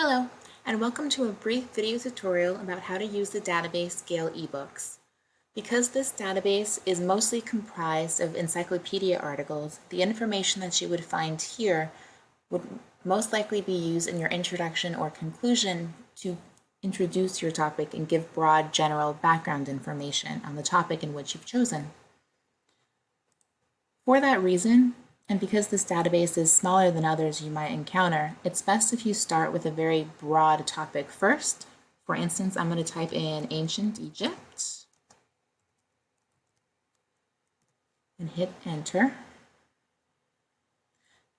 Hello, and welcome to a brief video tutorial about how to use the database Gale Ebooks. Because this database is mostly comprised of encyclopedia articles, the information that you would find here would most likely be used in your introduction or conclusion to introduce your topic and give broad general background information on the topic in which you've chosen. For that reason, and because this database is smaller than others you might encounter, it's best if you start with a very broad topic first. For instance, I'm going to type in ancient Egypt and hit enter.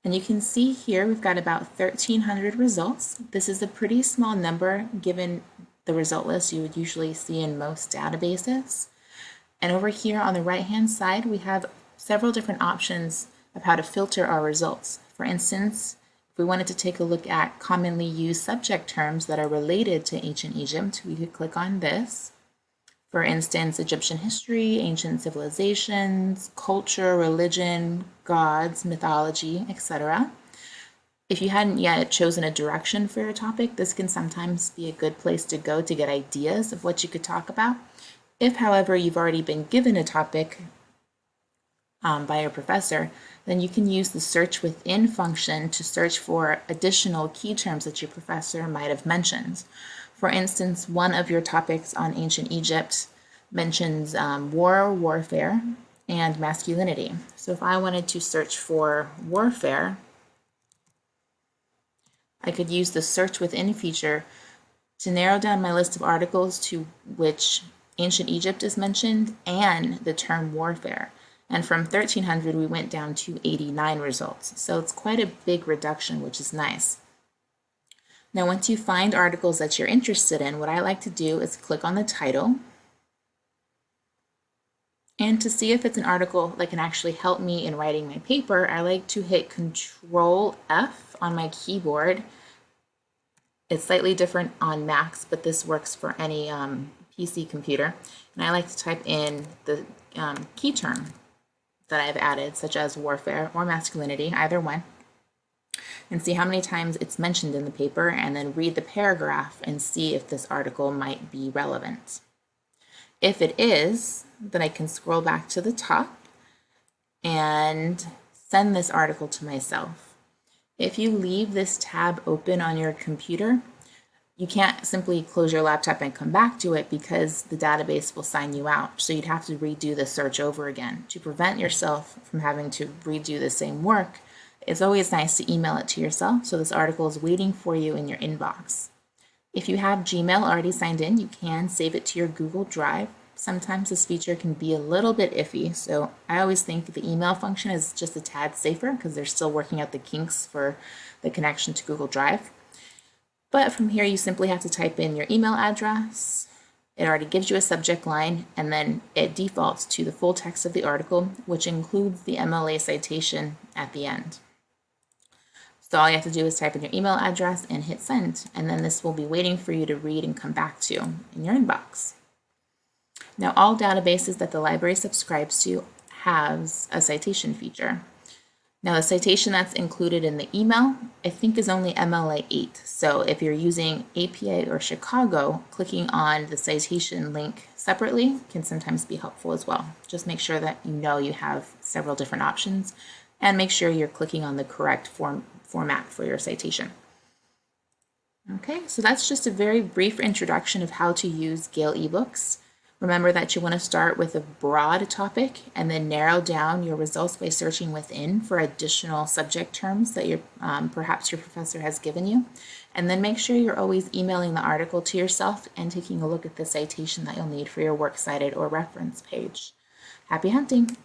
And you can see here we've got about 1,300 results. This is a pretty small number given the result list you would usually see in most databases. And over here on the right-hand side, we have several different options of how to filter our results. For instance, if we wanted to take a look at commonly used subject terms that are related to ancient Egypt, we could click on this. For instance, Egyptian history, ancient civilizations, culture, religion, gods, mythology, etc. If you hadn't yet chosen a direction for your topic, this can sometimes be a good place to go to get ideas of what you could talk about. If, however, you've already been given a topic by your professor, then you can use the search within function to search for additional key terms that your professor might have mentioned. For instance, one of your topics on ancient Egypt mentions war, warfare, and masculinity. So if I wanted to search for warfare, I could use the search within feature to narrow down my list of articles to which ancient Egypt is mentioned and the term warfare. And from 1,300, we went down to 89 results. So it's quite a big reduction, which is nice. Now, once you find articles that you're interested in, what I like to do is click on the title. And to see if it's an article that can actually help me in writing my paper, I like to hit Control F on my keyboard. It's slightly different on Macs, but this works for any PC computer. And I like to type in the key term that I've added, such as warfare or masculinity, either one, and see how many times it's mentioned in the paper, and then read the paragraph and see if this article might be relevant. If it is, then I can scroll back to the top and send this article to myself. If you leave this tab open on your computer, you can't simply close your laptop and come back to it because the database will sign you out. So you'd have to redo the search over again. To prevent yourself from having to redo the same work, it's always nice to email it to yourself so this article is waiting for you in your inbox. If you have Gmail already signed in, you can save it to your Google Drive. Sometimes this feature can be a little bit iffy, so I always think the email function is just a tad safer because they're still working out the kinks for the connection to Google Drive. But from here, you simply have to type in your email address. It already gives you a subject line, and then it defaults to the full text of the article, which includes the MLA citation at the end. So all you have to do is type in your email address and hit send, and then this will be waiting for you to read and come back to in your inbox. Now, all databases that the library subscribes to has a citation feature. Now, the citation that's included in the email, I think, is only MLA 8. So if you're using APA or Chicago, clicking on the citation link separately can sometimes be helpful as well. Just make sure that you know you have several different options and make sure you're clicking on the correct format for your citation. Okay, so that's just a very brief introduction of how to use Gale Ebooks. Remember that you want to start with a broad topic and then narrow down your results by searching within for additional subject terms that perhaps your professor has given you. And then make sure you're always emailing the article to yourself and taking a look at the citation that you'll need for your works cited or reference page. Happy hunting!